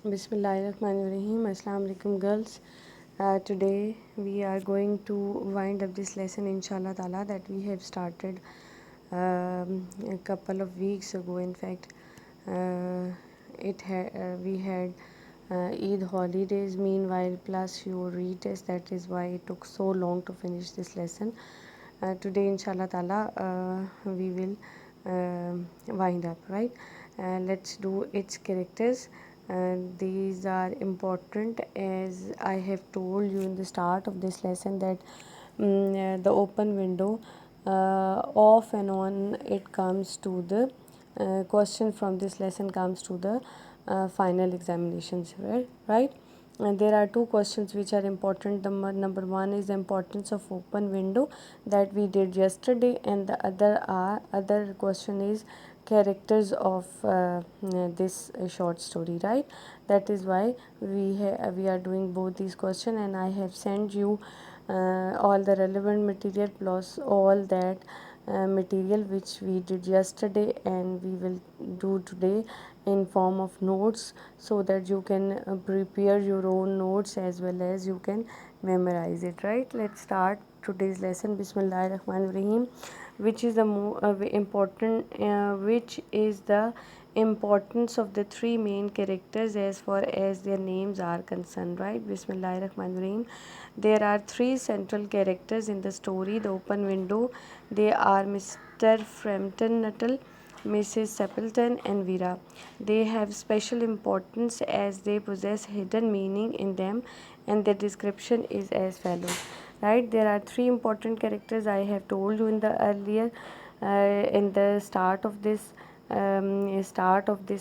Bismillahirrahmanirrahim. Assalamu alaikum girls. Today we are going to wind up this lesson inshallah ta'ala that we have started a couple of weeks ago. In fact, we had Eid holidays meanwhile plus your retest. That is why it took so long to finish this lesson. Today inshallah ta'ala we will wind up, right? Let's do its characters. These are important, as I have told you in the start of this lesson that the open window, off and on it comes to the question from this lesson comes to the final examinations, right? And there are two questions which are important. The number one is the importance of open window that we did yesterday, and the other question is characters of this short story, right? That is why we are doing both these questions, and I have sent you all the relevant material plus all that material which we did yesterday and we will do today in form of notes, so that you can prepare your own notes as well as you can memorize it, right? Let's start today's lesson. Bismillahirrahmanirrahim. Which is the which is the importance of the three main characters as far as their names are concerned, right? Bismillahirrahmanirrahim. There are three central characters in the story, The Open Window. They are Mr. Frampton Nuttall, Mrs. Stapleton, and Vera. They have special importance as they possess hidden meaning in them, and their description is as follows. Right? There are three important characters I have told you in the earlier, in the start of this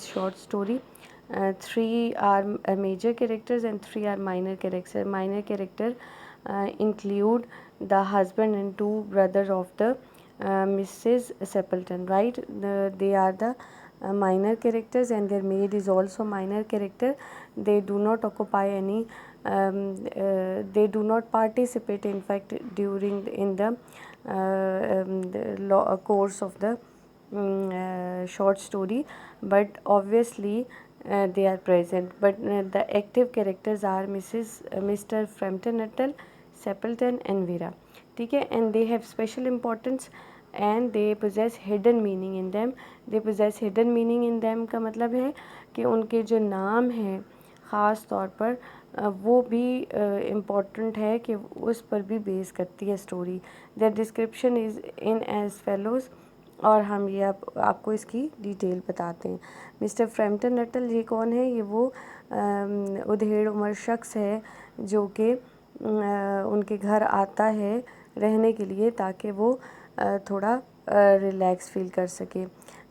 short story. Three are major characters and three are minor characters. Minor character include the husband and two brothers of the Mrs. Stapleton, right? They are the minor characters, and their maid is also minor character. They do not occupy any they do not participate in fact during in the course of the short story, but obviously they are present. But the active characters are Mr. Frampton Nuttall, Stapleton, and Vera. ठीक है, and they have special importance and they possess hidden meaning in them. They possess hidden meaning in them का मतलब है कि उनके जो नाम हैं ख़ास तौर पर वो भी इम्पॉर्टेंट है कि उस पर भी बेस करती है story. Their description is in as follows, और हम ये आपको इसकी डिटेल बताते हैं. मिस्टर फ्रैम्पटन नटल ये कौन है? ये वो उधेड़ उम्र शख्स है जो कि उनके घर आता है रहने के लिए ताकि वो थोड़ा रिलैक्स फील कर सके.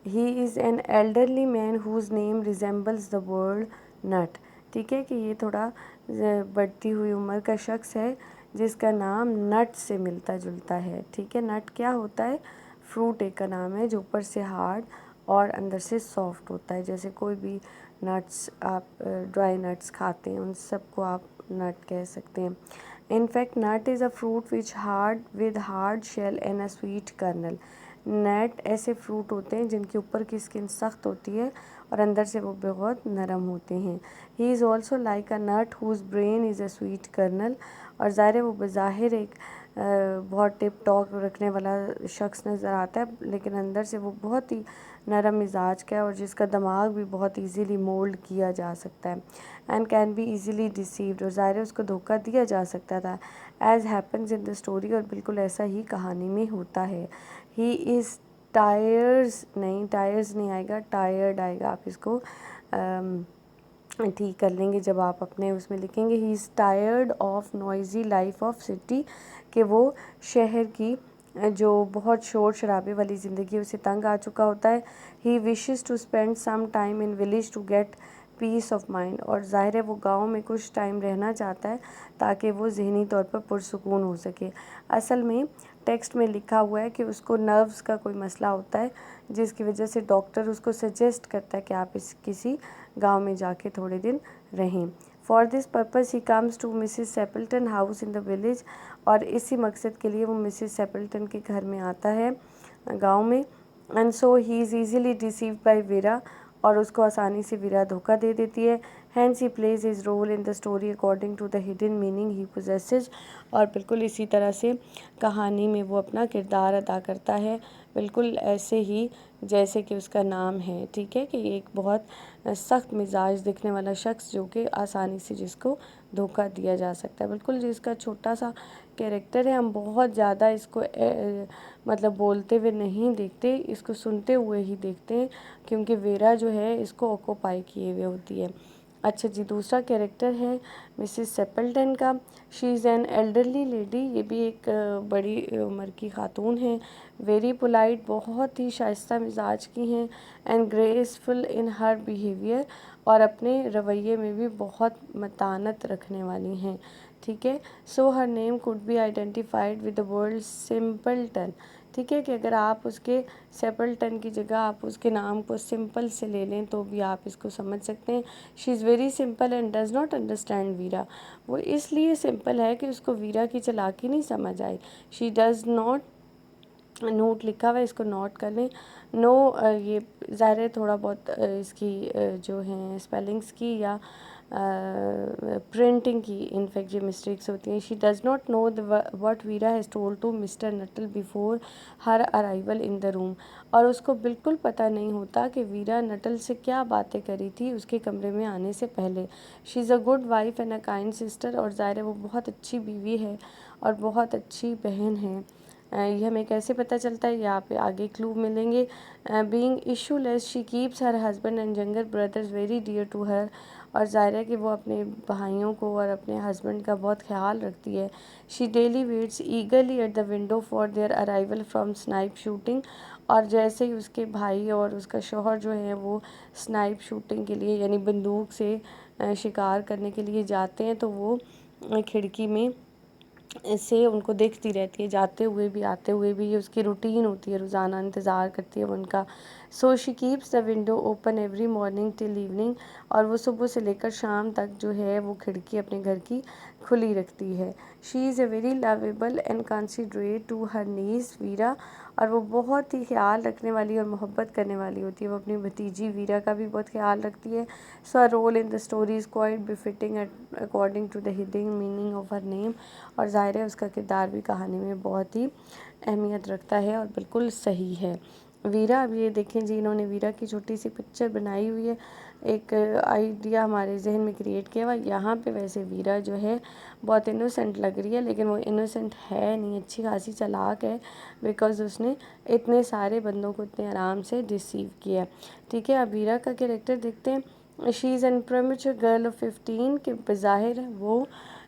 He is an elderly man whose name resembles the word nut. ठीक है कि ये थोड़ा बढ़ती हुई उम्र का शख्स है जिसका नाम नट से मिलता जुलता है. ठीक है, नट क्या होता है? फ्रूट एक का नाम है जो ऊपर से हार्ड और अंदर से सॉफ्ट होता है. जैसे कोई भी नट्स आप ड्राई नट्स खाते हैं उन सबको आप नट कह सकते हैं. In fact nut is a fruit which hard with hard shell and a sweet kernel. Nut ऐसे फ्रूट होते हैं जिनके ऊपर की स्किन सख्त होती है और अंदर से वो बहुत नरम होते हैं. He is also like a nut whose brain is a sweet kernel. और ज़ाहिर है वो बज़ाहिर एक बहुत टिप टॉक रखने वाला शख्स नज़र आता है, लेकिन अंदर से वो बहुत ही नरम मिजाज का है और जिसका दिमाग भी बहुत इजीली मोल्ड किया जा सकता है and can be easily deceived. और ज़ाहिर है उसको धोखा दिया जा सकता था as happens in the story, और बिल्कुल ऐसा ही कहानी में होता है. ही इज़ टायर्स नहीं आएगा, टायर्ड आएगा. आप इसको ठीक कर लेंगे जब आप अपने उसमें लिखेंगे. He is tired of noisy life of city, कि वो शहर की जो बहुत शोर शराबे वाली ज़िंदगी उसे तंग आ चुका होता है. He wishes to spend some time in village to get peace of mind. और ज़ाहिर है वो गांव में कुछ टाइम रहना चाहता है ताकि वो ज़हनी तौर पर पुरसुकून हो सके. असल में टेक्स्ट में लिखा हुआ है कि उसको नर्व्स का कोई मसला होता है जिसकी वजह से डॉक्टर उसको सजेस्ट करता है कि आप किसी गांव में जाके थोड़े दिन रहें. For this purpose he comes to Mrs Sappleton house in the village. और इसी मकसद के लिए वो मिसिस सेपल्टन के घर में आता है गांव में. And so he is easily deceived by Vera. और उसको आसानी से वीरा धोखा दे देती है। Hence he plays his role in the story according to the hidden meaning he possesses, और बिल्कुल इसी तरह से कहानी में वो अपना किरदार अदा करता है, बिल्कुल ऐसे ही जैसे कि उसका नाम है। ठीक है, कि एक बहुत सख्त मिजाज दिखने वाला शख्स जो कि आसानी से जिसको धोखा दिया जा सकता है। बिल्कुल जिसका छोटा सा कैरेक्टर है, हम बहुत ज़्यादा इसको मतलब बोलते हुए नहीं देखते, इसको सुनते हुए ही देखते हैं, क्योंकि वीरा जो है इसको ऑक्यूपाई किए हुए होती है। अच्छा जी, दूसरा कैरेक्टर है मिसेस सेपल्टन का। She is an elderly lady, ये भी एक बड़ी उम्र की खातून है। वेरी पोलाइट, बहुत ही शाइस्ता मिजाज की हैं। And graceful in her behaviour, और अपने रवैये में भी बहुत मतानत रखने वाली हैं। ठीक है, so her name could be identified with the word simpleton. ठीक है, कि अगर आप उसके सेपल्टन की जगह आप उसके नाम को सिंपल से ले लें तो भी आप इसको समझ सकते हैं। She is very simple and does not understand Vera. वो इसलिए सिंपल है कि उसको वीरा की चालाकी नहीं समझ आई। शी डज़ नॉट, नोट लिखा हुआ है, इसको नोट कर लें। नो ये ज़ाहिर है थोड़ा बहुत इसकी जो हैं स्पेलिंग्स की या प्रिंटिंग की इनफैक्ट ये मिस्टेक्स होती हैं। She does not know what Vera has told to mister Nuttel before her arrival in the room, और उसको बिल्कुल पता नहीं होता कि वीरा नटल से क्या बातें करी थी उसके कमरे में आने से पहले। She is a good wife and a kind sister, और ज़ाहिर है वो बहुत अच्छी बीवी है और बहुत अच्छी बहन है। ये हमें कैसे पता चलता है, यहाँ पे आगे क्लू मिलेंगे। Being issueless she keeps her husband and younger brothers very dear to her, और ज़ाहिर है कि वो अपने भाइयों को और अपने हस्बैंड का बहुत ख्याल रखती है। She daily waits eagerly at the window for their arrival from snipe shooting, और जैसे ही उसके भाई और उसका शौहर जो है वो स्नाइप शूटिंग के लिए यानी बंदूक से शिकार करने के लिए जाते हैं, तो वो खिड़की में से उनको देखती रहती है, जाते हुए भी आते हुए भी। ये उसकी रूटीन होती है, रोज़ाना इंतज़ार करती है वो उनका। So she keeps the window open every morning till evening, और वो सुबह से लेकर शाम तक जो है वो खिड़की अपने घर की खुली रखती है। She is a very lovable and considerate to her niece Vera, और वो बहुत ही ख्याल रखने वाली और मोहब्बत करने वाली होती है। वो अपनी भतीजी वीरा का भी बहुत ख्याल रखती है। So her role in the story is quite befitting according to the hidden meaning of her name, और ज़ाहिर है उसका किरदार भी कहानी में बहुत ही अहमियत रखता है और बिल्कुल सही है। वीरा, अब ये देखें जी, इन्होंने वीरा की छोटी सी पिक्चर बनाई हुई है, एक आइडिया हमारे जहन में क्रिएट किया हुआ। यहाँ पे वैसे वीरा जो है बहुत इनोसेंट लग रही है, लेकिन वो इनोसेंट है नहीं, अच्छी खासी चालाक है, बिकॉज उसने इतने सारे बंदों को इतने आराम से डिसीव किया। ठीक है, अब वीरा का कैरेक्टर देखते हैं। She is an premature girl of 15, के बज़ाहिर वो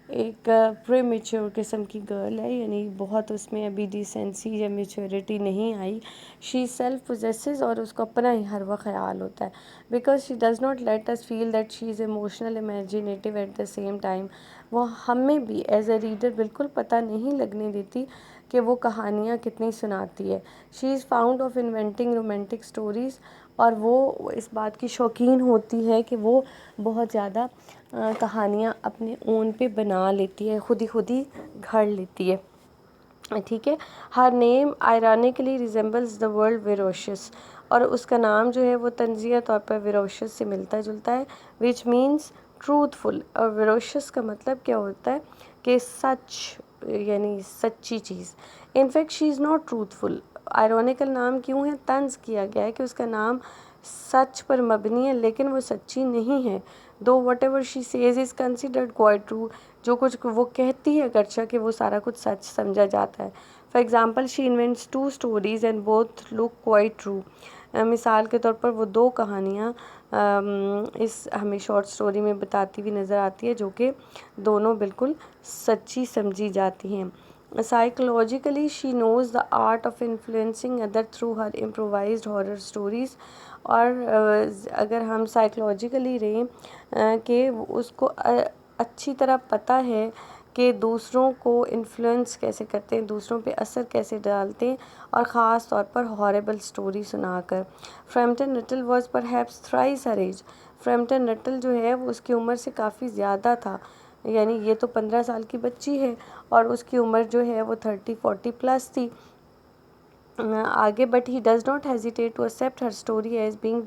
एक प्रीमेच्योर किस्म की गर्ल है, यानी बहुत उसमें अभी डिसेंसी या मेच्योरिटी नहीं आई। शी सेल्फ पोजेसेस, और उसको अपना ही हर वक्त ख्याल होता है, because she does not let us feel that she is emotional imaginative at the same time. वो हमें भी एज अ रीडर बिल्कुल पता नहीं लगने देती कि वो कहानियाँ कितनी सुनाती है। She is found of inventing romantic stories, और वो इस बात की शौकीन होती है कि वो बहुत ज़्यादा कहानियाँ अपने ओन पे बना लेती है, खुद ही घड़ लेती है। ठीक है, her name ironically resembles the world veracious, और उसका नाम जो है वो तंजिया तौर पर विरोशियस से मिलता जुलता है, विच मीन्स ट्रूथफुल। और विरोशियस का मतलब क्या होता है कि सच, यानी सच्ची चीज़। In fact she is not truthful. Ironical नाम क्यों है, तंज किया गया है कि उसका नाम सच पर मबनी है, लेकिन वो सच्ची नहीं है। दो what ever she says is considered quite true, जो कुछ वो कहती है गर्चा कि वो सारा कुछ सच समझा जाता है। For example, she invents 2 stories and both look quite true. मिसाल के तौर पर वो 2 कहानियाँ इस हमें शॉर्ट स्टोरी में बताती हुई नज़र आती है, जो कि दोनों बिल्कुल सच्ची समझी जाती हैं। Psychologically she knows the art of influencing other through her improvised horror stories, और अगर हम साइकोलॉजिकली रहें कि उसको अच्छी तरह पता है कि दूसरों को इन्फ्लुएंस कैसे करते हैं, दूसरों पे असर कैसे डालते हैं, और ख़ास तौर पर हॉरेबल स्टोरी सुनाकर। Framton Nuttel was perhaps thrice her age. Framton Nuttel जो है वो उसकी उम्र से काफ़ी ज़्यादा था, यानी ये तो 15 साल की बच्ची है और उसकी उम्र जो है वो 30-40 प्लस थी आगे। But he does not hesitate to accept her story as being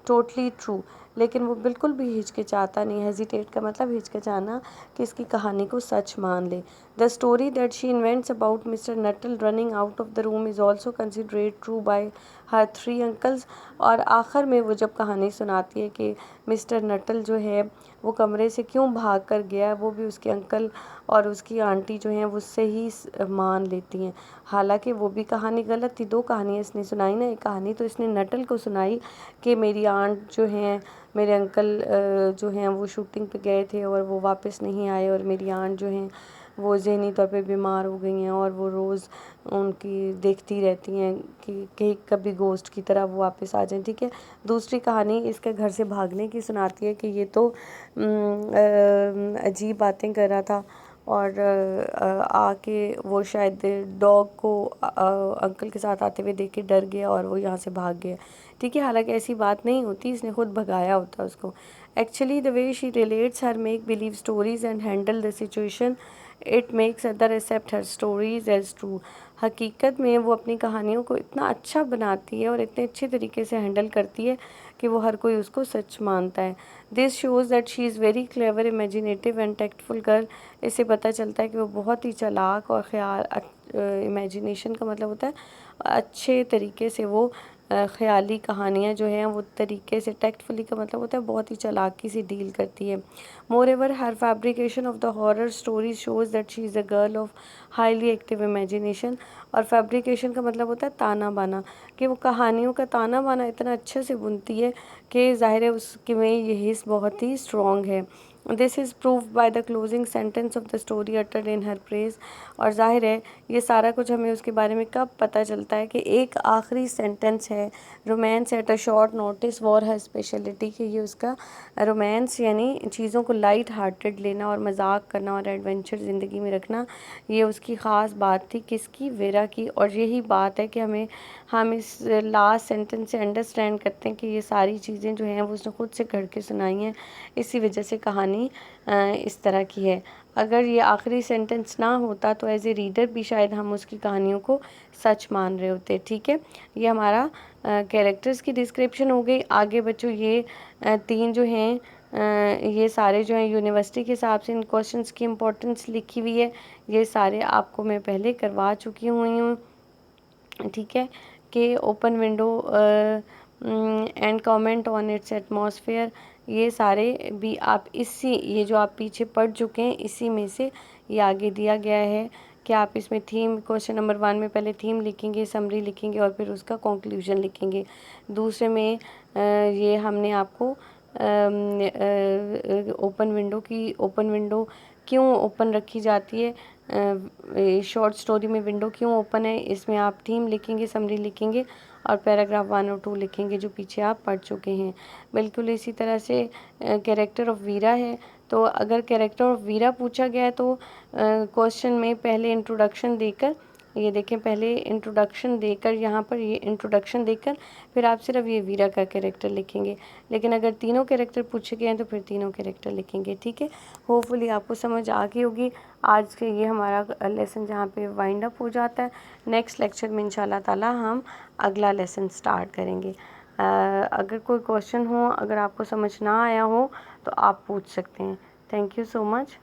totally true. लेकिन वो बिल्कुल भी हिचकिचाता नहीं। हेजिटेट का मतलब हिचकिचाना, कि इसकी कहानी को सच मान ले। The story that she invents about mister Nuttel running out of the room is also considered true by her 3 uncles. और आखिर में वो जब कहानी सुनाती है कि मिस्टर नटल जो है वो कमरे से क्यों भाग कर गया, वो भी उसके अंकल और उसकी आंटी जो हैं उससे ही मान लेती हैं। हालांकि वो भी कहानी गलत थी। 2 कहानियाँ इसने सुनाई ना, एक कहानी तो इसने नटल को सुनाई कि मेरी आंट जो हैं, मेरे अंकल जो हैं वो शूटिंग पे गए थे और वो वापस नहीं आए, और मेरी आंट जो हैं वो ज़हनी तौर पे बीमार हो गई हैं और वो रोज़ उनकी देखती रहती हैं कि कभी गोश्त की तरह वो वापस आ जाएं। ठीक है। दूसरी कहानी इसके घर से भागने की सुनाती है कि ये तो अजीब बातें कर रहा था और आके वो शायद डॉग को अंकल के साथ आते हुए देख के डर गया और वो यहाँ से भाग गया। ठीक है। हालांकि ऐसी बात नहीं होती, इसने खुद भगाया होता उसको। Actually the way she relates her make believe stories and handle the situation it makes other accept her stories as true. हकीकत में वो अपनी कहानियों को इतना अच्छा बनाती है और इतने अच्छे तरीके से हैंडल करती है कि वो हर कोई उसको सच मानता है। This shows that she is very clever, imaginative and tactful girl. इससे पता चलता है कि वो बहुत ही चालाक और ख्याल, इमेजिनेशन का मतलब होता है अच्छे तरीके से वो ख़याली कहानियाँ जो हैं वो तरीके से, टैक्टफुली का मतलब होता है बहुत ही चालाकी से डील करती है। Moreover her fabrication of the horror story shows that she is a girl of highly active imagination. और फैब्रिकेशन का मतलब होता है ताना बाना, कि वो कहानियों का ताना बाना इतना अच्छे से बुनती है कि ज़ाहिर है उसके में ये हिस्स बहुत ही स्ट्रॉन्ग है। This is proved by the closing sentence of the story uttered in her praise. और ज़ाहिर है ये सारा कुछ हमें उसके बारे में कब पता चलता है कि एक आखिरी सेंटेंस है, romance at a short notice war her speciality, कि ये उसका रोमांस यानी चीज़ों को लाइट हार्टेड लेना और मजाक करना और एडवेंचर ज़िंदगी में रखना, ये उसकी ख़ास बात थी। किसकी? वेरा की। और यही बात है कि हम इस लास्ट सेंटेंस से अंडरस्टैंड करते हैं कि ये सारी चीज़ें जो हैं वो उसने खुद से गढ़ के सुनाई हैं, इसी वजह से कहानी इस तरह की है। अगर ये आखिरी सेंटेंस ना होता तो एज ए रीडर भी शायद हम उसकी कहानियों को सच मान रहे होते। ठीक है। ये हमारा कैरेक्टर्स की डिस्क्रिप्शन हो गई। आगे बच्चों ये 3 जो हैं ये सारे जो हैं यूनिवर्सिटी के हिसाब से इन क्वेश्चंस की इम्पोर्टेंस लिखी हुई है। ये सारे आपको मैं पहले करवा चुकी हुई हूँ। ठीक है। कि open window and comment on it's atmosphere, ये सारे भी आप इसी, ये जो आप पीछे पढ़ चुके हैं इसी में से ये आगे दिया गया है कि आप इसमें थीम, क्वेश्चन नंबर 1 में पहले थीम लिखेंगे, समरी लिखेंगे और फिर उसका कंक्लूजन लिखेंगे। दूसरे में ये हमने आपको ओपन विंडो क्यों ओपन रखी जाती है, शॉर्ट स्टोरी में विंडो क्यों ओपन है, इसमें आप थीम लिखेंगे, समरी लिखेंगे और पैराग्राफ 1 और 2 लिखेंगे जो पीछे आप पढ़ चुके हैं। बिल्कुल इसी तरह से कैरेक्टर ऑफ वीरा है, तो अगर कैरेक्टर ऑफ वीरा पूछा गया है तो क्वेश्चन में पहले इंट्रोडक्शन देकर, ये देखें पहले इंट्रोडक्शन देकर, यहाँ पर ये इंट्रोडक्शन देकर फिर आप सिर्फ ये वीरा का कैरेक्टर लिखेंगे। लेकिन अगर तीनों कैरेक्टर पूछे गए हैं तो फिर तीनों कैरेक्टर लिखेंगे। ठीक है। होपफुली आपको समझ आ गई होगी। आज के ये हमारा लेसन जहाँ पे वाइंड अप हो जाता है। नेक्स्ट लेक्चर में इंशाल्लाह ताला हम अगला लेसन स्टार्ट करेंगे। अगर कोई क्वेश्चन हो, अगर आपको समझ ना आया हो तो आप पूछ सकते हैं। Thank you so much.